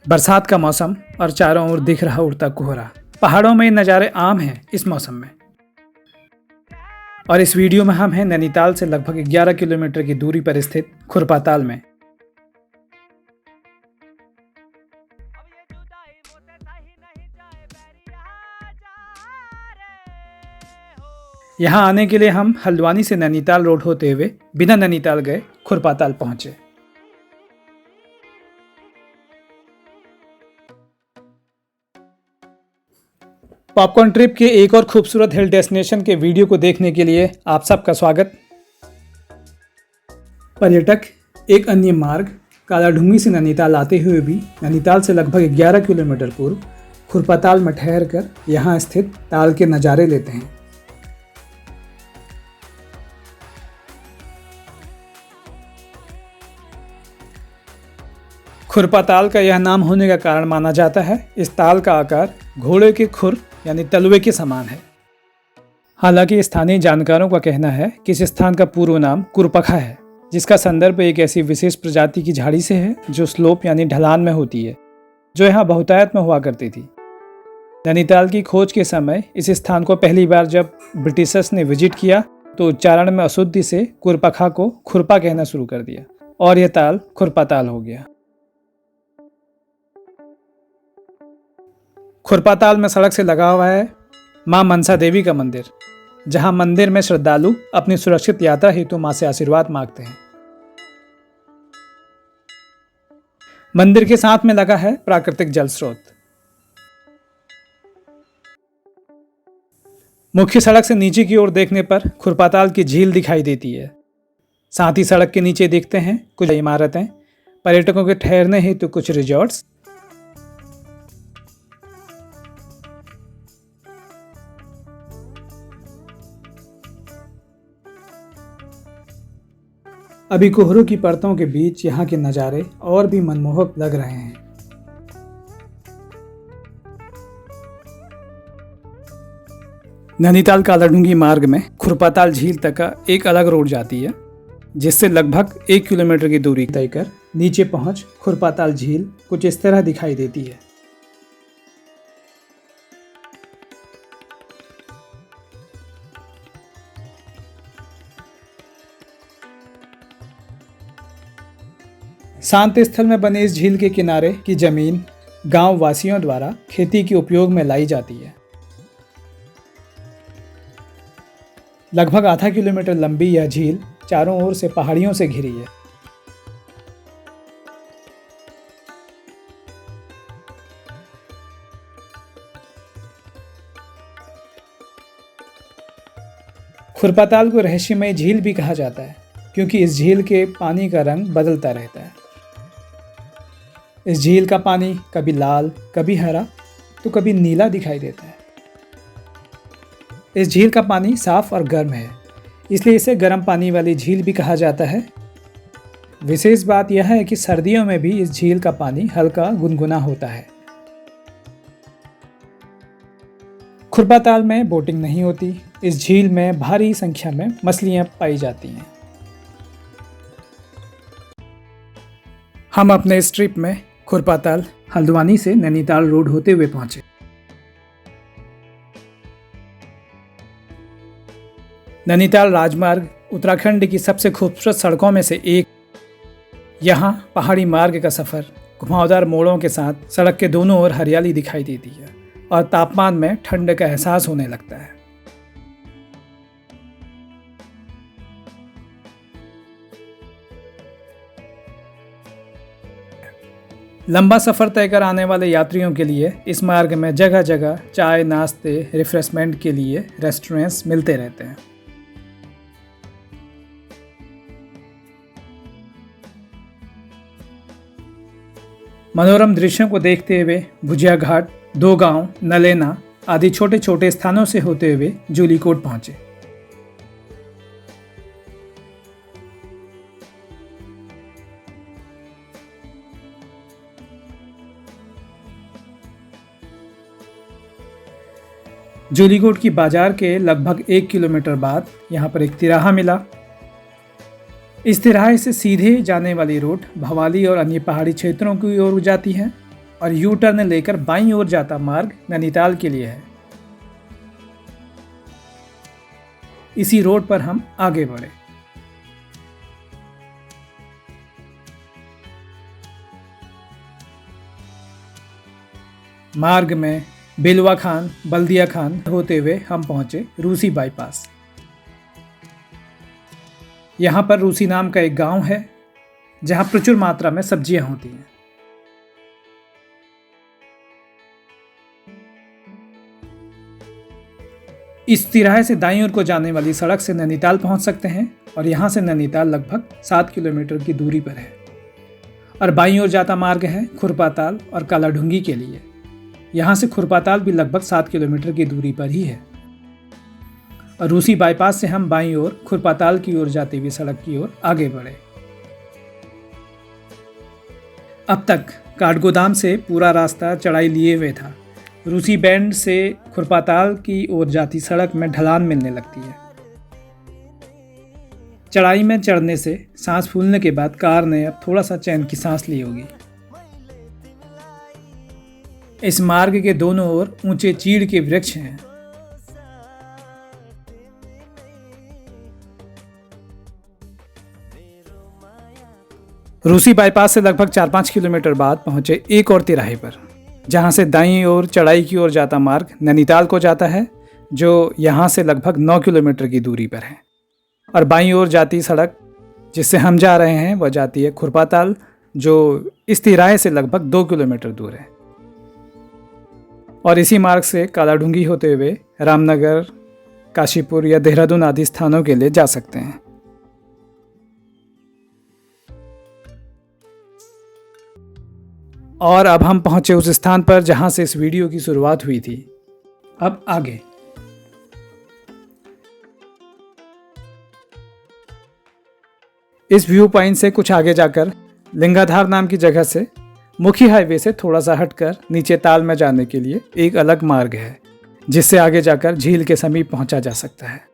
बरसात का मौसम और चारों ओर दिख रहा उड़ता कोहरा। पहाड़ों में ये नज़ारे आम हैं इस मौसम में। और इस वीडियो में हम हैं नैनीताल से लगभग 11 किलोमीटर की दूरी पर स्थित खुरपाताल में। यहाँ आने के लिए हम हल्द्वानी से नैनीताल रोड होते हुए बिना नैनीताल गए खुरपाताल पहुंचे। पॉपकॉर्न ट्रिप के एक और खूबसूरत हिल डेस्टिनेशन के वीडियो को देखने के लिए आप सबका स्वागत। पर्यटक एक अन्य मार्ग कालाढूंगी से नैनीताल आते हुए भी नैनीताल से लगभग 11 किलोमीटर पूर्व खुरपाताल में ठहर कर यहाँ स्थित ताल के नज़ारे लेते हैं। खुरपाताल का यह नाम होने का कारण माना जाता है इस ताल का आकार घोड़े के खुर यानी तलवे के समान है। हालांकि स्थानीय जानकारों का कहना है कि इस स्थान का पूर्व नाम कुरपखा है, जिसका संदर्भ एक ऐसी विशेष प्रजाति की झाड़ी से है जो स्लोप यानी ढलान में होती है, जो यहाँ बहुतायत में हुआ करती थी। नैनीताल की खोज के समय इस स्थान को पहली बार जब ब्रिटिशर्स ने विजिट किया तो उच्चारण में अशुद्धि से कुरपखा को खुरपा कहना शुरू कर दिया और यह ताल खुरपाताल हो गया। खुरपाताल में सड़क से लगा हुआ है मां मनसा देवी का मंदिर, जहां मंदिर में श्रद्धालु अपनी सुरक्षित यात्रा हेतु मां से आशीर्वाद मांगते हैं। मंदिर के साथ में लगा है प्राकृतिक जल स्रोत। मुख्य सड़क से नीचे की ओर देखने पर खुरपाताल की झील दिखाई देती है। साथ ही सड़क के नीचे देखते हैं कुछ इमारतें, पर्यटकों के ठहरने हेतु कुछ रिजॉर्ट्स। अभी कोहरों की परतों के बीच यहाँ के नज़ारे और भी मनमोहक लग रहे हैं। नैनीताल कालाढूंगी मार्ग में खुरपाताल झील तक का एक अलग रोड जाती है, जिससे लगभग 1 किलोमीटर की दूरी तय कर नीचे पहुंच खुरपाताल झील कुछ इस तरह दिखाई देती है। शांत स्थल में बने इस झील के किनारे की जमीन गांव वासियों द्वारा खेती के उपयोग में लाई जाती है। लगभग आधा किलोमीटर लंबी यह झील चारों ओर से पहाड़ियों से घिरी है। खुरपाताल को रहस्यमय झील भी कहा जाता है, क्योंकि इस झील के पानी का रंग बदलता रहता है। इस झील का पानी कभी लाल, कभी हरा तो कभी नीला दिखाई देता है। इस झील का पानी साफ और गर्म है, इसलिए इसे गर्म पानी वाली झील भी कहा जाता है। विशेष बात यह है कि सर्दियों में भी इस झील का पानी हल्का गुनगुना होता है। खुरपाताल में बोटिंग नहीं होती। इस झील में भारी संख्या में मछलियां पाई जाती हैं। हम अपने इस ट्रिप में खुरपाताल हल्द्वानी से नैनीताल रोड होते हुए पहुंचे। नैनीताल राजमार्ग उत्तराखंड की सबसे खूबसूरत सड़कों में से एक। यहाँ पहाड़ी मार्ग का सफ़र घुमावदार मोड़ों के साथ सड़क के दोनों ओर हरियाली दिखाई देती है और तापमान में ठंड का एहसास होने लगता है। लंबा सफ़र तय कर आने वाले यात्रियों के लिए इस मार्ग में जगह जगह चाय, नाश्ते, रिफ्रेशमेंट के लिए रेस्टोरेंट्स मिलते रहते हैं। मनोरम दृश्यों को देखते हुए भुजिया घाट, दो गांव, नलेना आदि छोटे छोटे स्थानों से होते हुए जूलीकोट पहुंचे। जूलीकोट की बाजार के लगभग 1 किलोमीटर बाद यहाँ पर एक तिराहा मिला। इस तिराहे से सीधे जाने वाली रोड भवाली और अन्य पहाड़ी क्षेत्रों की ओर जाती है। और यू टर्न लेकर बाईं ओर जाता मार्ग नैनीताल के लिए है। इसी रोड पर हम आगे बढ़े। मार्ग में बेलवा खान, बल्दिया खान होते हुए हम पहुंचे रूसी बाईपास। यहाँ पर रूसी नाम का एक गांव है जहाँ प्रचुर मात्रा में सब्जियां होती हैं। इस तिराहे से दाईं ओर को जाने वाली सड़क से नैनीताल पहुंच सकते हैं और यहाँ से नैनीताल लगभग 7 किलोमीटर की दूरी पर है। और बाईं ओर जाता मार्ग है खुरपाताल और कालाढूंगी के लिए। यहाँ से खुरपाताल भी लगभग 7 किलोमीटर की दूरी पर ही है। और रूसी बाईपास से हम बाईं ओर खुरपाताल की ओर जाती हुई सड़क की ओर आगे बढ़े। अब तक काठगोदाम से पूरा रास्ता चढ़ाई लिए हुए था। रूसी बैंड से खुरपाताल की ओर जाती सड़क में ढलान मिलने लगती है। चढ़ाई में चढ़ने से सांस फूलने के बाद कार ने अब थोड़ा सा चैन की सांस ली होगी। इस मार्ग के दोनों ओर ऊंचे चीड़ के वृक्ष हैं। रूसी बाईपास से लगभग 4-5 किलोमीटर बाद पहुंचे एक और तिराहे पर, जहां से दाईं ओर चढ़ाई की ओर जाता मार्ग नैनीताल को जाता है, जो यहां से लगभग 9 किलोमीटर की दूरी पर है। और बाईं ओर जाती सड़क जिससे हम जा रहे हैं वह जाती है खुरपाताल, जो इस तिराहे से लगभग 2 किलोमीटर दूर है। और इसी मार्ग से कालाढूंगी होते हुए रामनगर, काशीपुर या देहरादून आदि स्थानों के लिए जा सकते हैं। और अब हम पहुंचे उस स्थान पर जहां से इस वीडियो की शुरुआत हुई थी। अब आगे इस व्यू पॉइंट से कुछ आगे जाकर लिंगाधार नाम की जगह से मुख्य हाईवे से थोड़ा सा हटकर नीचे ताल में जाने के लिए एक अलग मार्ग है, जिससे आगे जाकर झील के समीप पहुंचा जा सकता है।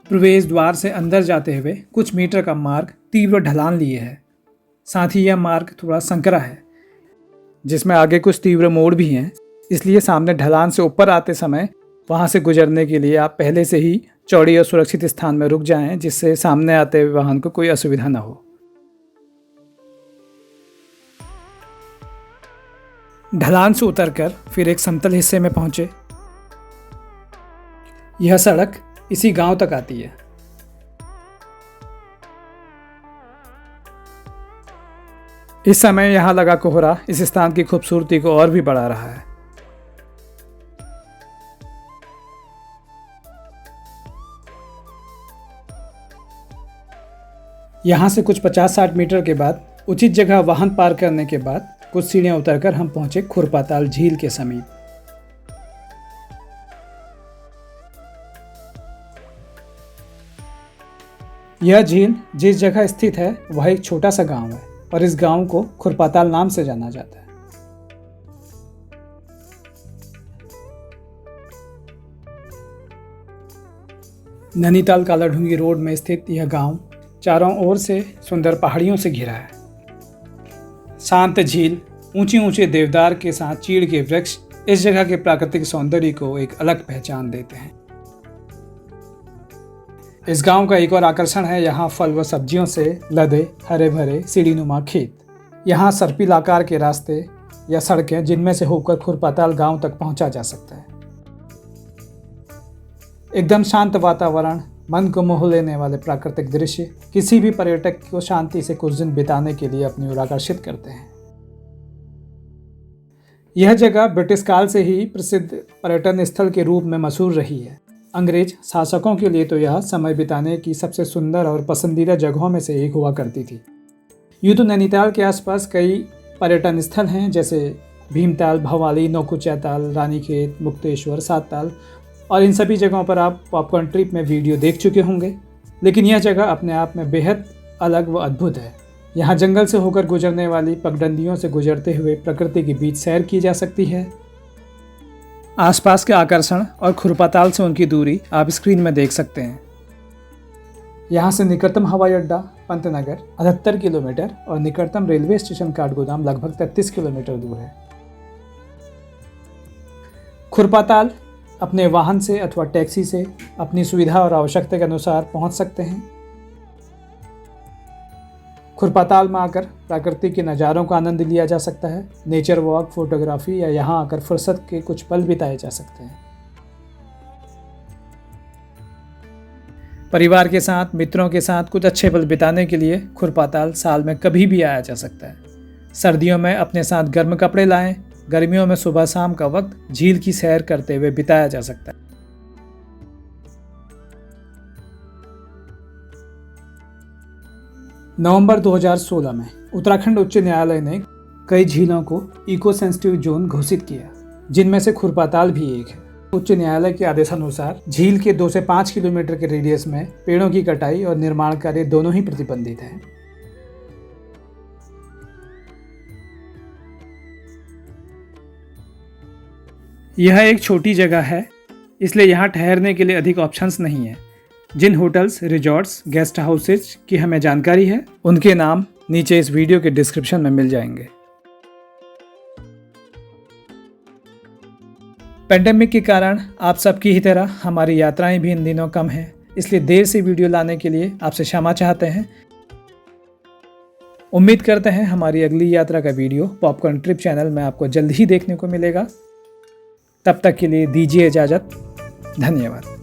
प्रवेश द्वार से अंदर जाते हुए कुछ मीटर का मार्ग तीव्र ढलान लिए है। साथ ही यह मार्ग थोड़ा संकरा है, जिसमें आगे कुछ तीव्र मोड़ भी हैं। इसलिए सामने ढलान से ऊपर आते समय वहां से गुजरने के लिए आप पहले से ही चौड़ी और सुरक्षित स्थान में रुक जाएं, जिससे सामने आते हुए वाहन को कोई असुविधा न हो। ढलान से उतरकर फिर एक समतल हिस्से में पहुंचे। यह सड़क इसी गांव तक आती है। इस समय यहां लगा कोहरा इस स्थान की खूबसूरती को और भी बढ़ा रहा है। यहां से कुछ 50-60 मीटर के बाद उचित जगह वाहन पार करने के बाद कुछ सीढ़ियां उतरकर हम पहुंचे खुरपाताल झील के समीप। यह झील जिस जगह स्थित है वह एक छोटा सा गांव है और इस गांव को खुरपाताल नाम से जाना जाता है। नैनीताल कालाढूंगी रोड में स्थित यह गांव चारों ओर से सुंदर पहाड़ियों से घिरा है। शांत झील, ऊंचे ऊंचे देवदार के साथ चीड़ के वृक्ष इस जगह के प्राकृतिक सौंदर्य को एक अलग पहचान देते हैं। इस गांव का एक और आकर्षण है यहाँ फल व सब्जियों से लदे हरे भरे सीढ़ीनुमा खेत। यहाँ सर्पिल आकार के रास्ते या सड़कें जिनमें से होकर खुरपाताल गांव तक पहुंचा जा सकता है। एकदम शांत वातावरण, मन को मोह लेने वाले प्राकृतिक दृश्य किसी भी पर्यटक को शांति से कुछ दिन बिताने के लिए अपनी ओर आकर्षित करते हैं। यह जगह ब्रिटिश काल से ही प्रसिद्ध पर्यटन स्थल के रूप में मशहूर रही है। अंग्रेज शासकों के लिए तो यह समय बिताने की सबसे सुंदर और पसंदीदा जगहों में से एक हुआ करती थी। यूँ तो नैनीताल के आसपास कई पर्यटन स्थल हैं, जैसे भीमताल, भवाली, नौकुचिया ताल, रानीखेत, मुक्तेश्वर, सात ताल, और इन सभी जगहों पर आप पॉपकॉर्न ट्रिप में वीडियो देख चुके होंगे। लेकिन यह जगह अपने आप में बेहद अलग व अद्भुत है। यहाँ जंगल से होकर गुजरने वाली पगडंडियों से गुजरते हुए प्रकृति के बीच सैर की जा सकती है। आसपास के आकर्षण और खुरपाताल से उनकी दूरी आप स्क्रीन में देख सकते हैं। यहाँ से निकटतम हवाई अड्डा पंतनगर 78 किलोमीटर और निकटतम रेलवे स्टेशन काठगोदाम लगभग 33 किलोमीटर दूर है। खुरपाताल अपने वाहन से अथवा टैक्सी से अपनी सुविधा और आवश्यकता के अनुसार पहुंच सकते हैं। खुरपाताल में आकर प्राकृतिक के नज़ारों का आनंद लिया जा सकता है। नेचर वॉक, फोटोग्राफी या यहाँ आकर फुर्सत के कुछ पल बिताए जा सकते हैं। परिवार के साथ, मित्रों के साथ कुछ अच्छे पल बिताने के लिए खुरपाताल साल में कभी भी आया जा सकता है। सर्दियों में अपने साथ गर्म कपड़े लाएं। गर्मियों में सुबह शाम का वक्त झील की सैर करते हुए बिताया जा सकता है। नवंबर 2016 में उत्तराखंड उच्च न्यायालय ने कई झीलों को इको सेंसिटिव जोन घोषित किया, जिनमें से खुरपाताल भी एक है। उच्च न्यायालय के आदेशानुसार झील के 2 से 5 किलोमीटर के रेडियस में पेड़ों की कटाई और निर्माण कार्य दोनों ही प्रतिबंधित हैं। यह एक छोटी जगह है, इसलिए यहाँ ठहरने के लिए अधिक ऑप्शंस नहीं है। जिन होटल्स, रिजॉर्ट्स, गेस्ट हाउसेज की हमें जानकारी है, उनके नाम नीचे इस वीडियो के डिस्क्रिप्शन में मिल जाएंगे। पेंडेमिक के कारण आप सबकी ही तरह हमारी यात्राएं भी इन दिनों कम हैं, इसलिए देर से वीडियो लाने के लिए आपसे क्षमा चाहते हैं। उम्मीद करते हैं हमारी अगली यात्रा का वीडियो पॉपकॉर्न ट्रिप चैनल में आपको जल्द ही देखने को मिलेगा। तब तक के लिए दीजिए इजाज़त। धन्यवाद।